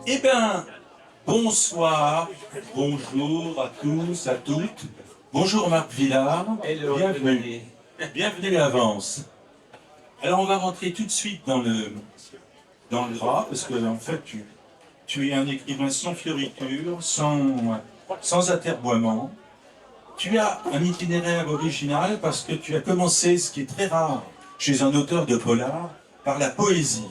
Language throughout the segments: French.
Eh bien, bonsoir, bonjour à tous, à toutes. Bonjour Marc Villard, Hello, bienvenue. Bienvenue à Vence. Alors on va rentrer tout de suite dans le gras, parce que en fait tu es un écrivain sans fioriture, sans atermoiement. Tu as un itinéraire original parce que tu as commencé, ce qui est très rare chez un auteur de polar, par la poésie.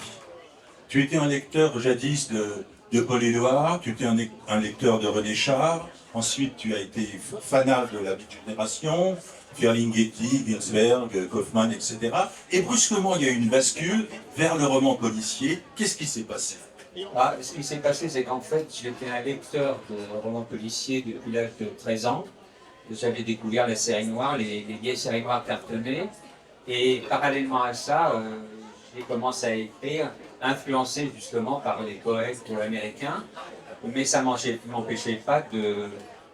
Tu étais un lecteur jadis de Paul Éluard, tu étais un lecteur de René Char, ensuite tu as été fanat de la génération, Ferlinghetti, Ginsberg, Kaufmann, etc. Et brusquement, il y a eu une bascule vers le roman policier. Qu'est-ce qui s'est passé? Ce qui s'est passé, c'est qu'en fait, j'étais un lecteur de romans policiers depuis l'âge de 13 ans. J'avais découvert la série noire, les vieilles séries noires cartonnées. Et parallèlement à ça, j'ai commencé à écrire, influencé justement par les poètes américains. Mais ça ne m'empêchait pas de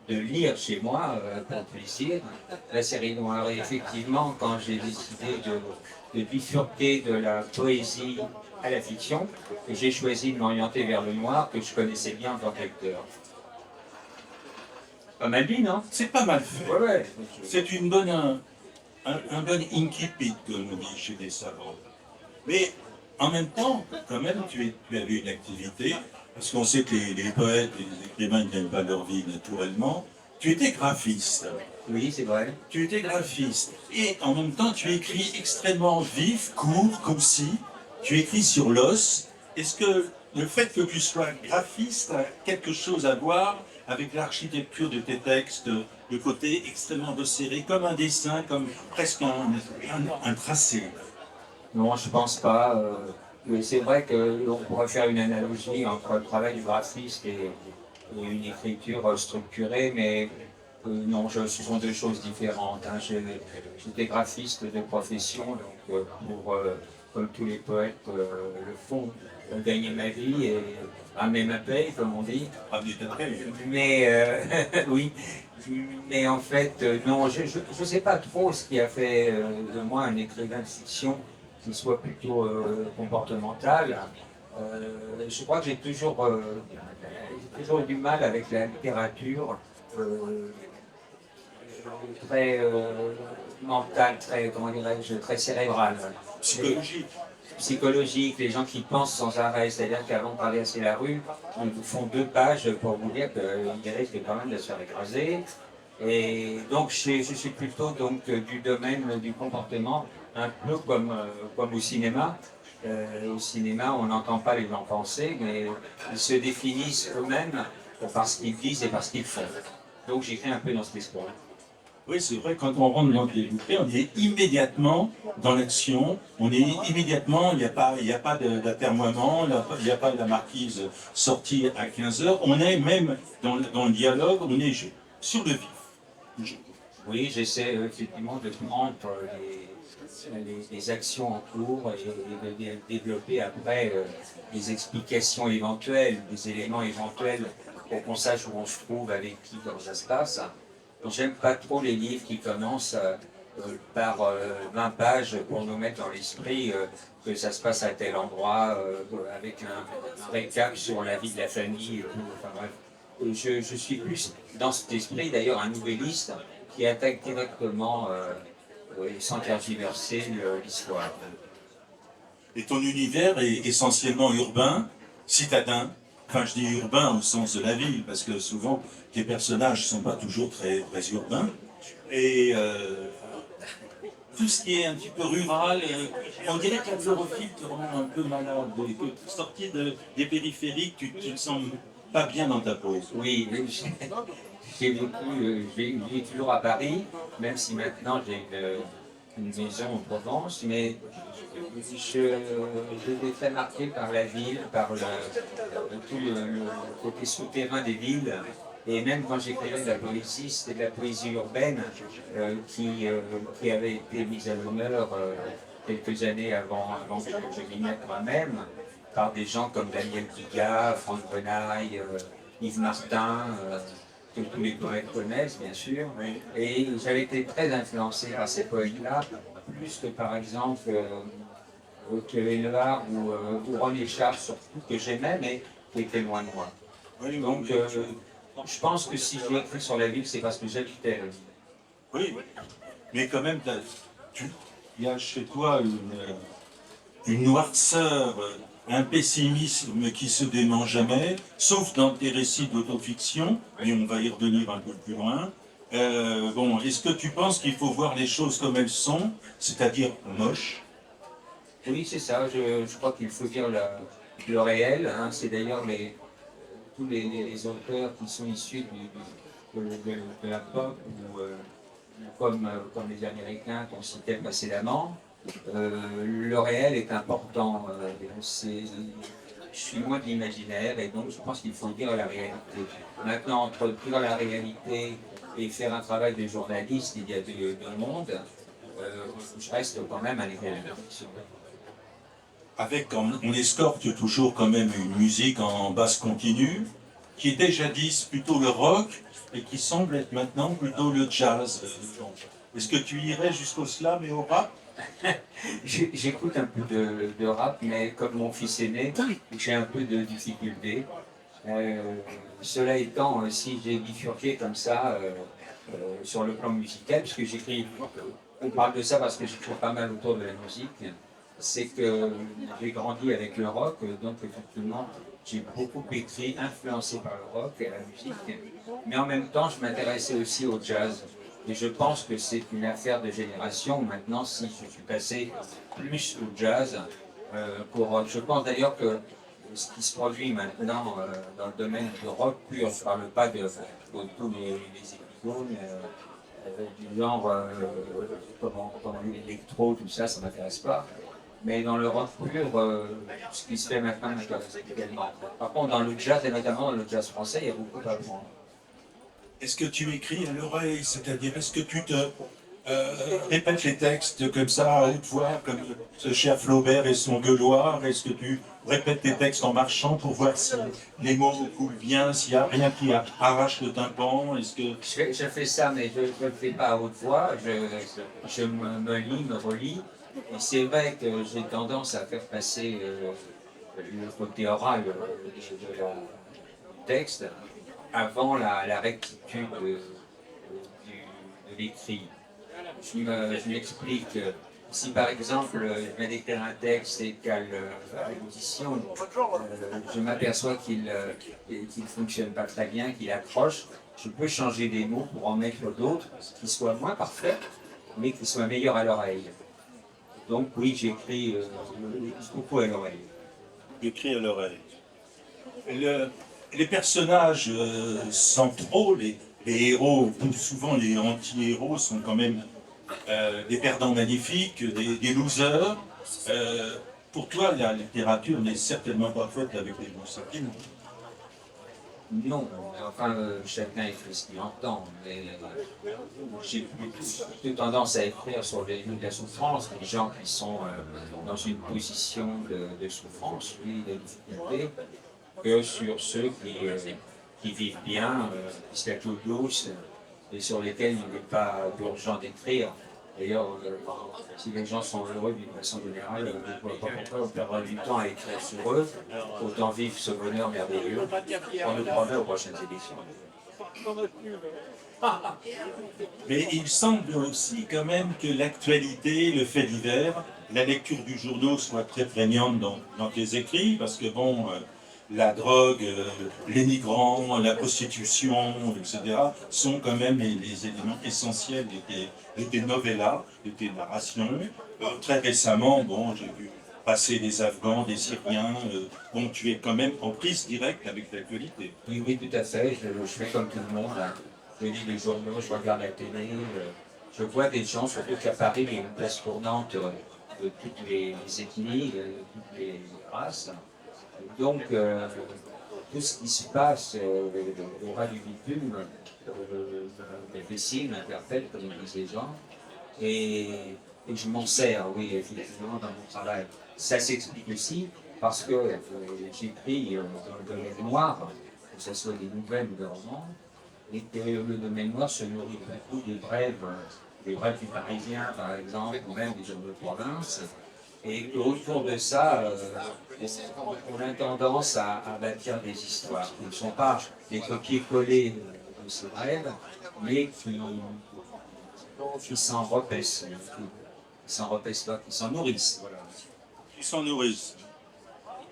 lire chez moi, pour plaisir, la série noire. Et effectivement, quand j'ai décidé de bifurquer de la poésie à la fiction, j'ai choisi de m'orienter vers le noir que je connaissais bien en tant que lecteur. Pas mal dit, non? C'est pas mal fait. Ouais. C'est un bon incipit, comme on dit chez des savants. Mais en même temps, quand même, tu avais une activité, parce qu'on sait que les poètes et les écrivains ne gagnent pas leur vie naturellement. Tu étais graphiste. Oui, c'est vrai. Tu étais graphiste. Et en même temps, tu écris extrêmement vif, court, concis. Tu écris sur l'os. Est-ce que le fait que tu sois graphiste a quelque chose à voir avec l'architecture de tes textes, le côté extrêmement resserré, comme un dessin, comme presque un tracé? Non, je pense pas. Mais c'est vrai qu'on pourrait faire une analogie entre le travail du graphiste et une écriture structurée, mais non, ce sont deux choses différentes. Hein. J'étais graphiste de profession, donc comme tous les poètes le font, gagner ma vie et ramener ma paye, comme on dit. Mais oui, mais en fait, non, je ne sais pas trop ce qui a fait de moi un écrivain de fiction qui soit plutôt comportemental. Je crois que j'ai toujours eu du mal avec la littérature très mentale, très, comment dirais-je, très cérébrale. Psychologique, les gens qui pensent sans arrêt, c'est-à-dire qu'avant de traverser la rue, ils vous font 2 pages pour vous dire qu'ils risquent quand même de se faire écraser. Et donc je suis plutôt donc, du domaine du comportement, un peu comme au cinéma. Au cinéma, on n'entend pas les gens penser, mais ils se définissent eux-mêmes par ce qu'ils disent et par ce qu'ils font. Donc j'écris un peu dans cet esprit-là. Oui, c'est vrai, quand on rentre dans des bouquets, on est immédiatement dans l'action, on est immédiatement, il n'y a pas d'atermoiement, il n'y a pas de la marquise sortie à 15 heures, on est même dans le dialogue, on est sur le vif. Oui, j'essaie effectivement de prendre les actions en cours et de développer après des explications éventuelles, des éléments éventuels pour qu'on sache où on se trouve, avec qui, comment ça se passe. Donc j'aime pas trop les livres qui commencent par 20 pages pour nous mettre dans l'esprit que ça se passe à tel endroit, avec un récap sur la vie de la famille. Enfin, bref. Je suis plus dans cet esprit, d'ailleurs un nouvelliste qui attaque directement sans tergiverser l'histoire. Et ton univers est essentiellement urbain, citadin. Enfin, je dis urbain au sens de la ville, parce que souvent, tes personnages ne sont pas toujours très, très urbains. Et tout ce qui est un petit peu rural, on dirait que la chlorophylle te rend un peu malade. Sorti des périphériques, tu te sens pas bien dans ta peau. Oui, j'ai vécu, je vis toujours à Paris, même si maintenant j'ai une maison en Provence, mais j'étais très marqué par la ville, par tout le côté souterrain des villes. Et même quand j'écrivais de la poésie, c'était de la poésie urbaine qui avait été mise à l'honneur quelques années avant que je m'y mette moi-même, par des gens comme Daniel Guiga, Franck Benaille, Yves Martin, que tous les poètes connaissent bien sûr. Et j'avais été très influencé par ces poètes-là, plus que par exemple Kevin Levard ou René Char, surtout que j'aimais, mais qui étaient loin de moi. Donc je pense que si j'ai écrit sur la ville, c'est parce que j'habitais la ville. Oui, mais quand même, il y a chez toi une noirceur, un pessimisme qui se dément jamais, sauf dans tes récits d'autofiction, et on va y revenir un peu plus loin. Bon, est-ce que tu penses qu'il faut voir les choses comme elles sont, c'est-à-dire moches? Oui, c'est ça. Je crois qu'il faut dire le réel. Hein. C'est d'ailleurs tous les auteurs qui sont issus de la pop, ou comme les Américains qu'on citait précédemment. Le réel est important. Je suis loin de l'imaginaire et donc je pense qu'il faut dire la réalité. Maintenant, entre dire la réalité et faire un travail de journaliste, il y a deux mondes. Je reste quand même à l'école. Avec, on escorte toujours quand même une musique en basse continue, qui était jadis plutôt le rock, et qui semble être maintenant plutôt le jazz. Est-ce que tu irais jusqu'au slam et au rap? J'écoute un peu de rap, mais comme mon fils aîné, j'ai un peu de difficulté. Cela étant, si j'ai bifurqué comme ça sur le plan musical, puisque j'écris, on parle de ça parce que j'écris pas mal autour de la musique, c'est que j'ai grandi avec le rock, donc effectivement, j'ai beaucoup écrit, influencé par le rock et la musique, mais en même temps, je m'intéressais aussi au jazz. Et je pense que c'est une affaire de génération. Maintenant, si je suis passé plus au jazz, je pense d'ailleurs que ce qui se produit maintenant dans le domaine du rock pur, je ne parle pas de tous les épisodes du genre comment l'électro, tout ça, ça ne m'intéresse pas. Mais dans le rock pur, ce qui se fait maintenant m'intéresse également. Par contre, dans le jazz, et notamment dans le jazz français, il y a beaucoup à apprendre. Est-ce que tu écris à l'oreille, c'est-à-dire est-ce que tu te répètes les textes comme ça à haute voix, comme ce cher Flaubert et son gueuloir? Est-ce que tu répètes tes textes en marchant pour voir si les mots coulent bien, s'il n'y a rien qui arrache le tympan? Est-ce que... Je fais ça, mais je ne le fais pas à haute voix. Je me lis, me relis. Et c'est vrai que j'ai tendance à faire passer le côté oral du texte avant la rectitude de l'écrit. Je m'explique. Si par exemple je viens d'écrire un texte et qu'à l'édition, je m'aperçois qu'il ne fonctionne pas très bien, qu'il accroche, je peux changer des mots pour en mettre d'autres qui soient moins parfaits, mais qui soient meilleurs à l'oreille. Donc oui, j'écris beaucoup à l'oreille. Écrit à l'oreille. Les personnages centraux, les héros, ou souvent les anti-héros, sont quand même des perdants magnifiques, des losers. Pour toi, la littérature n'est certainement pas faite avec des bons sentiments. Non, enfin, chacun écrit ce qu'il entend, mais j'ai plutôt tendance à écrire sur les lieux de la souffrance, les gens qui sont dans une position de souffrance, oui, de difficulté, que sur ceux qui vivent bien, qui se la jouent douce, et sur lesquels il n'est pas urgent d'écrire. D'ailleurs, si les gens sont heureux d'une façon générale, je ne vois pas pourquoi on perdra du temps à écrire sur eux, autant vivre ce bonheur merveilleux. On nous promet aux prochaines éditions. Mais il semble aussi quand même que l'actualité, le fait divers, la lecture du journal soit très prégnante dans tes écrits, parce que bon, la drogue, les migrants, la prostitution, etc., sont quand même les éléments essentiels de tes novellas, de tes narrations. Très récemment, bon, j'ai vu passer des Afghans, des Syriens. Bon, tu es quand même en prise directe avec l'actualité. Oui, oui, tout à fait. Je fais comme tout le monde. Hein. Je lis les journaux, je regarde la télé, je vois des gens, surtout qu'à Paris, il y a une place tournante de toutes les ethnies, de toutes les races. Donc, tout ce qui se passe au ras du bitume, me dessine, m'interpelle, comme disent les gens, et, et je m'en sers, oui, effectivement, dans mon travail. Ça s'explique aussi parce que j'écris dans le domaine noir, que ce soit des nouvelles ou des romans, et que le domaine noir se nourrit beaucoup des brèves du Parisien, par exemple, ou même des journaux de province. Et autour de ça, on a tendance à bâtir des histoires qui ne sont pas des copier-coller de ces rêves, mais qui s'en repaissent, qui s'en repaissent pas, qui s'en nourrissent. Voilà. Qui s'en nourrissent.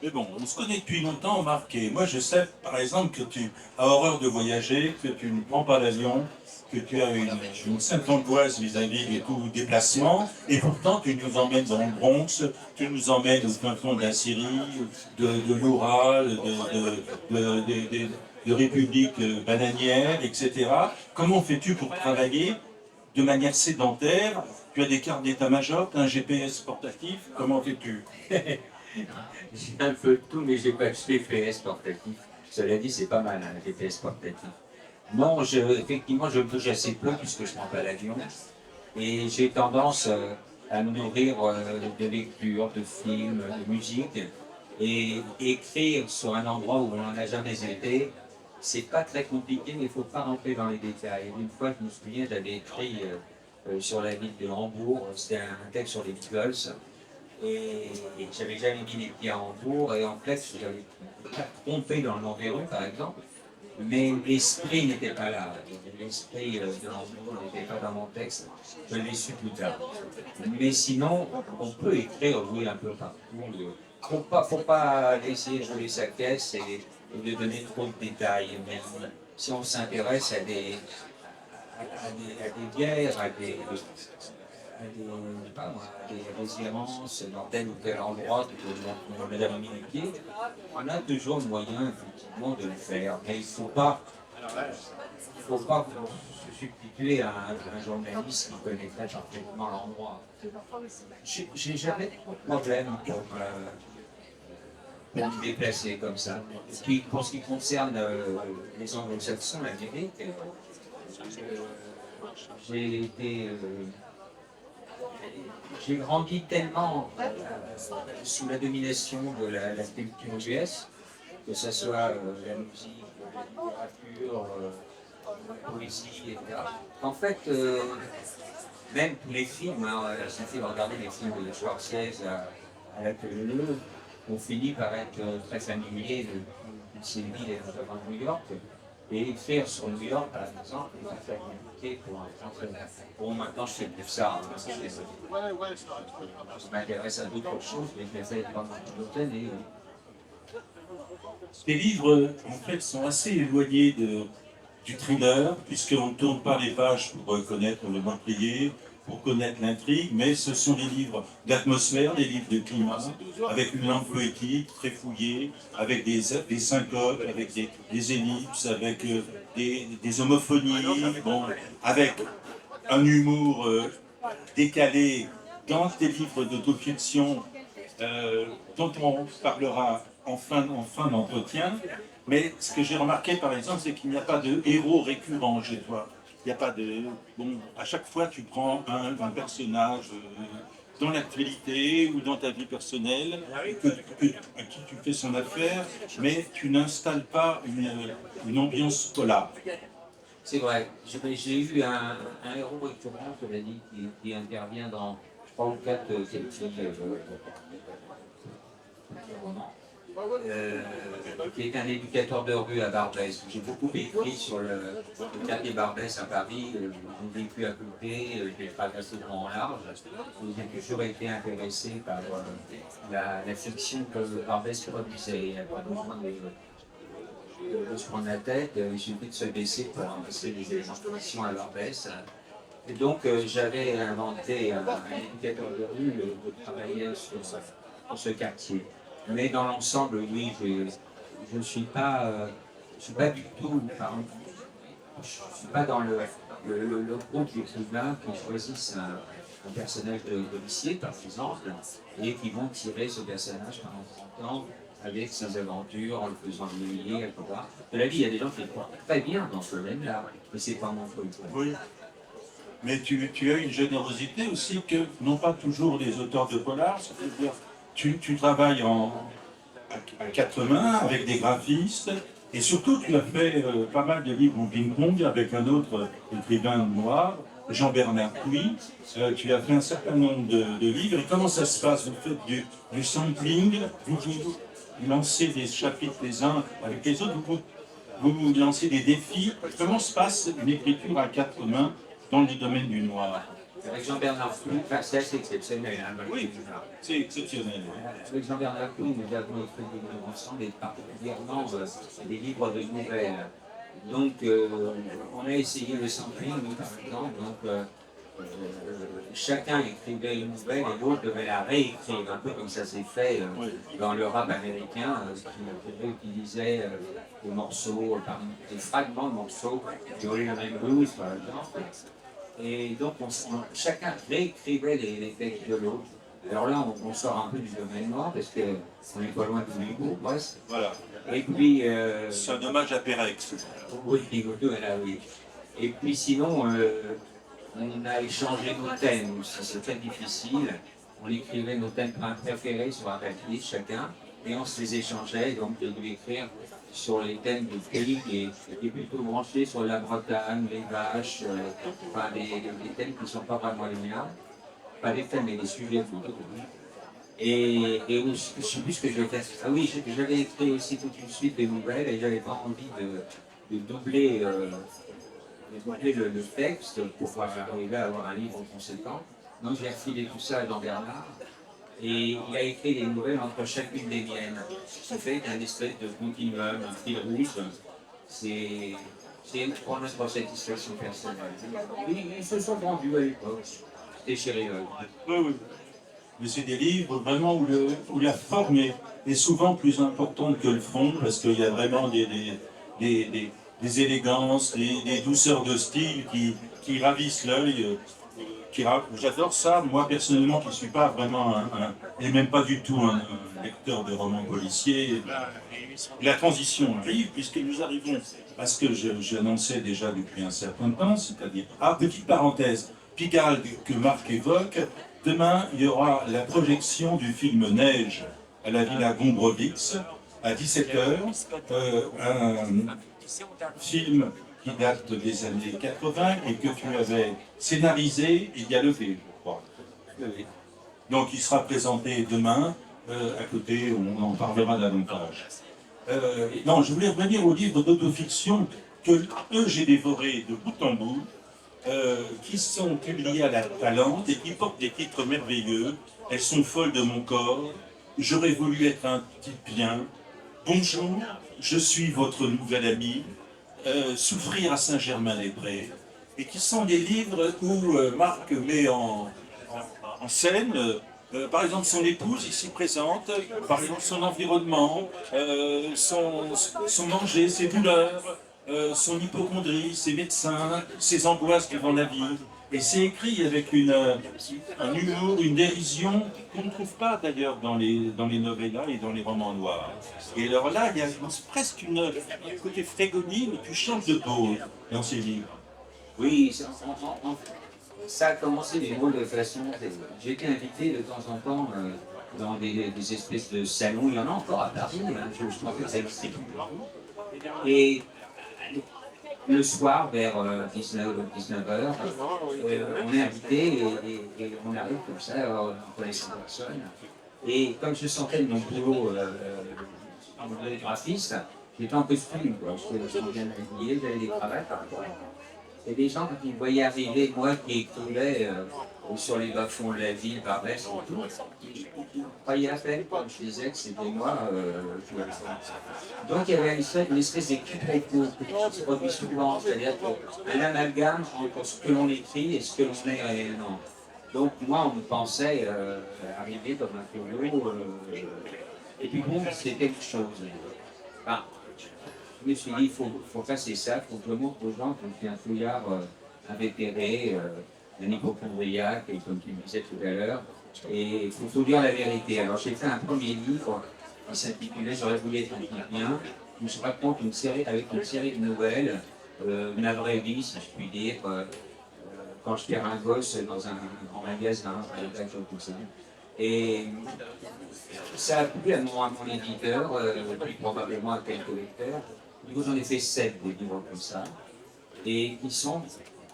Mais bon, on se connaît depuis longtemps, Marc, et moi je sais par exemple que tu as horreur de voyager, que tu ne prends pas l'avion, que tu as une certaine angoisse vis-à-vis de tout déplacement, et pourtant tu nous emmènes dans le Bronx, tu nous emmènes au fin fond de la Syrie, de l'Oural, de République bananière, etc. Comment fais-tu pour travailler de manière sédentaire? Tu as des cartes d'état-major, tu as un GPS portatif, comment fais-tu? J'ai un peu de tout, mais j'ai pas de GPS portatif. Cela dit, c'est pas mal, un GPS portatif. Non, effectivement, je bouge assez peu puisque je prends pas l'avion. Et j'ai tendance à me nourrir de lecture, de films, de musique. Et écrire sur un endroit où on n'en a jamais été, c'est pas très compliqué, mais il ne faut pas rentrer dans les détails. Une fois, je me souviens, j'avais écrit sur la ville de Hambourg, c'était un texte sur les Beatles. Et j'avais jamais mis les pieds à Hambourg, et en fait, j'avais pas trompé dans le nom des rues, par exemple, mais l'esprit n'était pas là. L'esprit de Hambourg n'était pas dans mon texte, je l'ai su plus tard. Mais sinon, on peut écrire, oui, un peu partout. Faut pas essayer de jouer sa caisse et de donner trop de détails. Mais si on s'intéresse à des guerres, à des résidences dans tel ou tel endroit de Madame Militier, on a toujours le moyen effectivement de le faire. Mais il ne faut pas se substituer à un journaliste qui connaîtrait parfaitement l'endroit. J'ai jamais trop de problème pour me déplacer comme ça. Et puis pour ce qui concerne les anglo-saxons, l'Amérique, j'ai été. J'ai grandi tellement sous la domination de la culture US, que ce soit la musique, la littérature, la poésie, etc. En fait, même tous les films, il suffit de regarder les films de Schwarzenegger à la télé, on finit par être très familier de ces villes et notamment de New York. Et écrire sur New York, par exemple, est très compliqué pour un Français. Bon, maintenant, je fais plus ça. Je m'intéresse à d'autres choses, mais je les fais pendant une autre année. Les livres, en fait, sont assez éloignés du thriller, puisqu'on ne tourne pas les pages pour connaître le meurtrier, pour connaître l'intrigue, mais ce sont des livres d'atmosphère, des livres de climat, avec une langue poétique très fouillée, avec des syncopes, avec des ellipses, avec des homophonies, bon, avec un humour décalé dans des livres d'autofiction dont on parlera en fin d'entretien. Mais ce que j'ai remarqué, par exemple, c'est qu'il n'y a pas de héros récurrent chez toi. Il n'y a pas de... Bon, à chaque fois, tu prends un personnage dans l'actualité ou dans ta vie personnelle, à qui tu fais son affaire, mais tu n'installes pas une ambiance polar. C'est vrai. J'ai eu un héros récurrent, je l'ai dit, qui intervient dans 3 ou 4 romans. Qui est un éducateur de rue à Barbès. J'ai beaucoup écrit sur le quartier Barbès à Paris, j'ai vécu à côté, j'ai traversé grand en large. J'ai toujours été intéressé par la fiction que Barbès produisait. Il n'y a pas besoin de se prendre la tête, il suffit de se baisser pour passer des expositions à Barbès. Et donc j'avais inventé un éducateur de rue qui travaillait sur ce quartier. Mais dans l'ensemble, oui, je ne suis pas du tout, je suis pas dans le groupe d'écrivains qui choisissent un personnage de policier, par exemple, et qui vont tirer ce personnage pendant 30 ans avec ses aventures, en le faisant vieillir, etc. De la vie, il y a des gens qui le font très bien dans ce domaine-là, mais c'est pas mon truc. Oui. Mais tu as une générosité aussi que n'ont pas toujours les auteurs de polar. C'est-à-dire, tu travailles à quatre mains avec des graphistes et surtout tu as fait pas mal de livres en ping-pong avec un autre écrivain noir, Jean-Bernard Couy. Tu as fait un certain nombre de livres. Et comment ça se passe? Vous faites du sampling, vous lancez des chapitres les uns avec les autres, vous lancez des défis. Comment se passe une écriture à quatre mains dans le domaine du noir? Avec Jean-Bernard Couy, c'est assez exceptionnel. Hein, oui, c'est exceptionnel. Avec Jean-Bernard Couy, nous avons écrit des livres ensemble, et particulièrement des livres de nouvelles. Donc, on a essayé le sampling, nous, par exemple. Donc, chacun écrivait une nouvelle et l'autre devait la réécrire, un peu comme ça s'est fait dans le rap américain, qui réutilisait des morceaux, des fragments de morceaux, du Rhythm and Blues, par exemple. Et donc, chacun réécrivait les textes de l'autre. Alors là, on sort un peu du domaine noir parce qu'on n'est pas loin de l'humour, presque. Voilà. Et puis. C'est un hommage à Pérex. Oui, oui. Et puis sinon, on a échangé nos thèmes aussi, c'est très difficile. On écrivait nos thèmes préférés sur un papier chacun et on se les échangeait. Donc, j'ai dû écrire sur les thèmes du pays qui est plutôt branché sur la Bretagne, les vaches, enfin des thèmes qui ne sont pas vraiment les miens. Pas les thèmes, mais les sujets plutôt. Et je ne sais plus ce que je vais faire. Ah oui, j'avais écrit aussi toute une suite de nouvelles et j'avais pas envie de doubler, le texte pour pouvoir arriver à avoir un livre conséquent. Donc j'ai refilé tout ça à Jean-Bernard et il a écrit des nouvelles entre chacune des miennes. Ça fait un espèce de continuum, un fil rouge. C'est pour notre satisfaction personnelle. Ils se sont vendus à l'époque. C'était chez Riol. Oui, oui. Mais c'est des livres vraiment où la forme est souvent plus importante que le fond, parce qu'il y a vraiment des élégances, des douceurs de style qui ravissent l'œil. J'adore ça, moi personnellement qui ne suis pas vraiment et même pas du tout un lecteur de romans policiers. La transition arrive puisque nous arrivons à ce que j'annonçais déjà depuis un certain temps, c'est-à-dire, petite parenthèse, Pigalle que Marc évoque, demain il y aura la projection du film Neige à la Villa Gombrowicz à 17h, un film qui date des années 80 et que tu avais scénarisé et dialogué, je crois. Donc il sera présenté demain, à côté, on en parlera davantage. Non, je voulais revenir aux livres d'autofiction que j'ai dévorés de bout en bout, qui sont publiés à la Talente et qui portent des titres merveilleux. Elles sont folles de mon corps, j'aurais voulu être un type bien, bonjour, je suis votre nouvel ami, Souffrir à Saint-Germain-des-Prés, et qui sont des livres où Marc met en scène, par exemple, son épouse ici présente, par exemple son environnement, son manger, ses douleurs, son hypocondrie, ses médecins, ses angoisses devant la vie. Et c'est écrit avec un humour, une dérision qu'on ne trouve pas d'ailleurs dans les novellas et dans les romans noirs. Et alors là, il y a presque un côté frégonie, mais tu changes de pôle dans ces livres. Oui, ça a commencé des drôles de façon. J'ai été invité de temps en temps dans des espèces de salons, il y en a encore à Paris, hein, je me rappelle que ça existait plus. Et le soir, vers 19h, on est invité et on arrive comme ça, on connaissait personne. Et comme je sentais de mon boulot de graphiste, j'étais en costume, je me bien habillé, j'avais des cravates parfois. Et des gens, quand ils me voyaient arriver, moi qui écrivais sur les bas-fonds de la ville, par Brest et tout, ils croyaient à peine quand je disais que c'était moi. Donc il y avait une espèce d'équiproquo qui se produit souvent, c'est-à-dire un amalgame entre ce que l'on écrit et ce que l'on est réellement. Donc moi, on me pensait arriver comme un philo, et puis bon, c'était quelque chose. Enfin, je me suis dit, il faut passer ça, il faut que je montre aux gens qu'on fait un fouillard invétéré, un hypochondriaque, et comme tu le disais tout à l'heure. Et il faut dire la vérité. Alors j'ai fait un premier livre qui s'intitulait J'aurais voulu être bien, où je raconte avec une série de nouvelles, ma vraie vie, si je puis dire, quand je un gosse dans un grand magasin, avec tout ça. Et ça a plu à mon éditeur, puis probablement à quelques lecteurs. Du coup, j'en ai fait 7 des livres comme ça, et qui sont,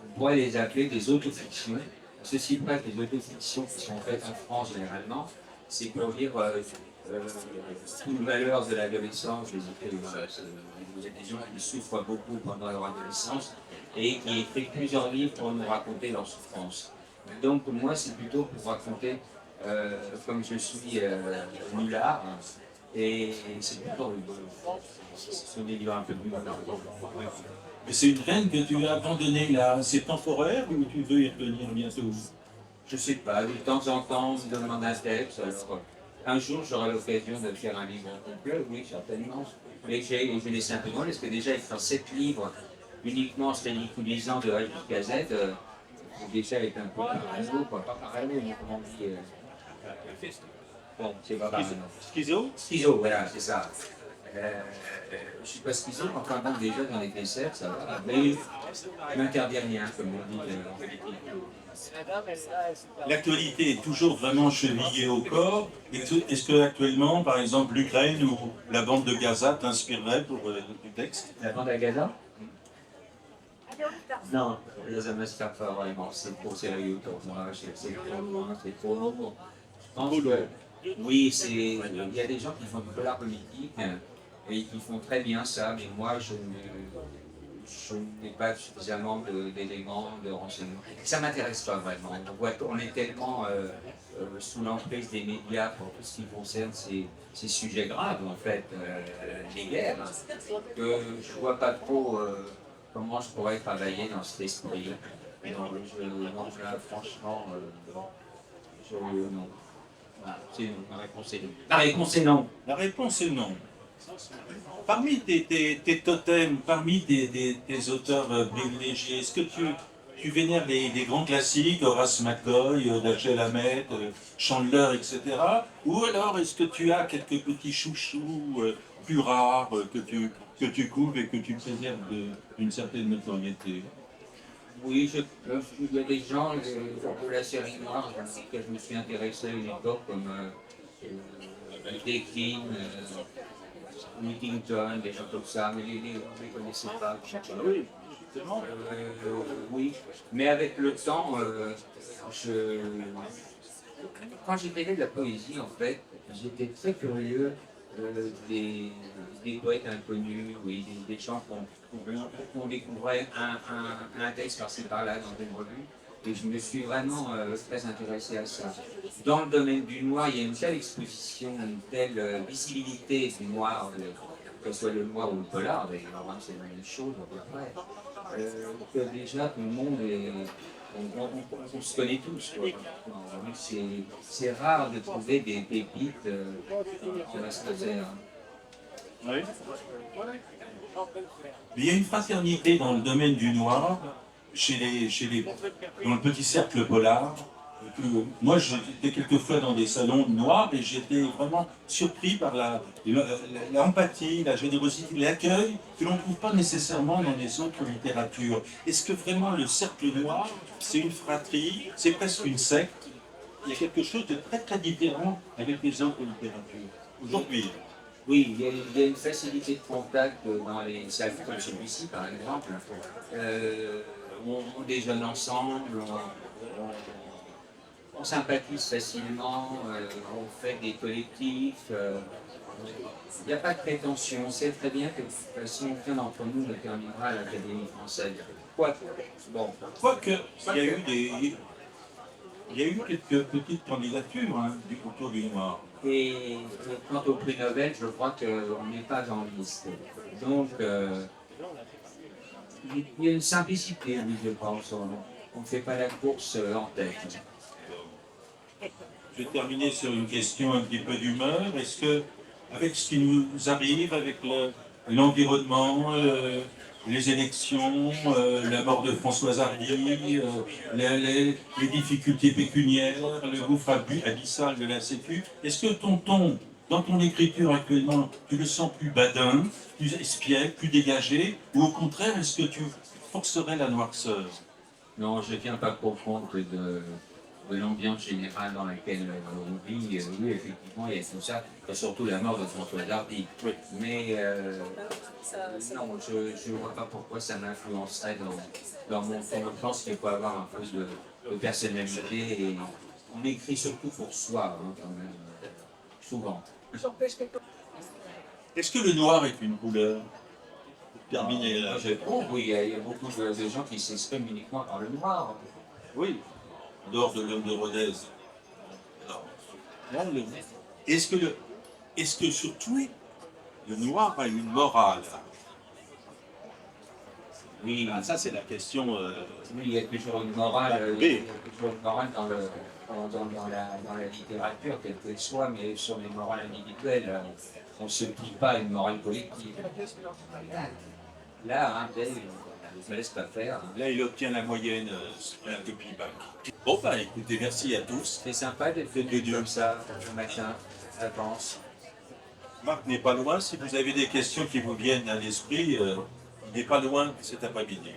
on pourrait les appeler des autofictions. Ceci près que les autofictions qui sont faites en France généralement, c'est pour dire tout le malheur de l'adolescence. Vous êtes des gens qui souffrent beaucoup pendant leur adolescence et qui écrivent plusieurs livres pour nous raconter leur souffrance. Donc moi, c'est plutôt pour raconter, comme je suis nulard, et c'est plutôt rigolo. Ce sont des livres un peu plus. Mais c'est une reine que tu as abandonnée là. C'est temporaire ou tu veux y revenir bientôt? Je sais pas, de temps en temps, on me demande un texte. Alors, un jour, j'aurai l'occasion de faire un livre complet, oui, certainement. Mais je l'ai simplement, parce que déjà, écrire 7 livres uniquement en se ridiculisant de A jusqu'à Z, déjà est un peu parano, quoi. Pas parano, mais comment on dit. Bon, c'est pas parano. Schizo? Schizo, voilà, c'est ça. Je suis pas schizo, enfin bon, déjà dans les desserts, ça va. Mais je m'interdis rien, comme on dit en politique. L'actualité est toujours vraiment chevillée au corps. Est-ce que actuellement, par exemple, l'Ukraine ou la bande de Gaza t'inspirerait pour du texte? La bande à Gaza? Non, ça ne m'inspire pas vraiment, c'est trop sérieux pour moi, c'est trop loin, c'est trop lourd. Je pense que, oui, il y a des gens qui font du polar politique et qui font très bien ça, mais moi je n'ai pas suffisamment d'éléments, de renseignements. Ça ne m'intéresse pas vraiment. On est tellement sous l'emprise des médias pour tout ce qui concerne ces sujets graves, en fait, les guerres, que je ne vois pas trop comment je pourrais travailler dans cet esprit. Non, là, franchement, non. C'est non. La réponse est non. La réponse est non. La réponse est non. Parmi tes totems, parmi tes auteurs privilégiés, est-ce que tu vénères les grands classiques, Horace McCoy, Dashiell Hammett, Chandler, etc. Ou alors est-ce que tu as quelques petits chouchous plus rares que tu couves et que tu préserves d'une certaine notoriété? Oui, il y a des gens de la série noire que je me suis intéressé à une époque, comme Deakin, Whittington, des gens comme ça, mais je ne les connaissais pas. Oui, justement. Oui, mais avec le temps, quand j'écrivais de la poésie, en fait, j'étais très curieux des poètes inconnus, oui, des gens qu'on découvrait un texte par-ci par-là dans une revue. Et je me suis vraiment très intéressé à ça. Dans le domaine du noir, il y a une telle exposition, une telle visibilité du noir, que ce soit le noir ou le polar, d'ailleurs, c'est la même chose à peu près, que déjà tout le monde est. On se connaît tous. C'est rare de trouver des pépites sur la terre. Oui. Il y a une fraternité dans le domaine du noir, dans le petit cercle polar. Moi, j'étais quelquefois dans des salons noirs et j'étais vraiment surpris par l'empathie, la générosité, l'accueil que l'on ne trouve pas nécessairement dans les autres littératures. Est-ce que vraiment le cercle noir, c'est une fratrie, c'est presque une secte? Il y a quelque chose de très très différent avec les autres littératures. Aujourd'hui. Oui, il y a une facilité de contact dans les salles comme celui-ci, par exemple. On déjeune ensemble, on sympathise facilement, on fait des collectifs. Il n'y a pas de prétention. On sait très bien que de toute façon, aucun d'entre nous ne terminera à l'Académie française. Quoique, il y a eu quelques petites candidatures autour du noir. Et quant au prix Nobel, je crois qu'on n'est pas en liste. Donc, il y a une simplicité, oui, je pense. On ne fait pas la course en tête. Je vais terminer sur une question un petit peu d'humeur. Est-ce que, avec ce qui nous arrive, avec l'environnement, les élections, la mort de Françoise Hardy, les difficultés pécuniaires, le gouffre abyssal de la Sécu. Est-ce que ton ton, dans ton écriture actuellement, tu le sens plus badin, plus espiègle, plus dégagé, ou au contraire, est-ce que tu forcerais la noirceur? Non, je ne tiens pas trop compte de l'ambiance générale dans laquelle on vit. Oui, effectivement, il y a tout ça, et surtout la mort de François Hardy. Oui. Mais non, je ne vois pas pourquoi ça m'influencerait dans mon ton. Je pense qu'il faut avoir un peu de personnalité et on écrit surtout pour soi, hein, quand même, souvent. Est-ce que le noir est une couleur? Pour terminer là. Je trouve, oui, il y a beaucoup de gens qui s'expriment uniquement par le noir. Oui, en dehors de l'homme de Rodez. Alors, là, est-ce que surtout le noir a une morale? Oui, Ah, ça, c'est la question. oui, il y a toujours une morale, B. il y a toujours une morale dans la littérature, quelle qu'elle soit, mais sur les morales individuelles, on ne se plie pas à une morale collective. Là, hein, je ne laisse pas faire. Là, il obtient la moyenne sur la copie bac. Bon, bah écoutez, merci à tous. C'est sympa d'être venu comme ça le matin, j'avance. Marc n'est pas loin. Si vous avez des questions qui vous viennent à l'esprit, il n'est pas loin cet après-midi.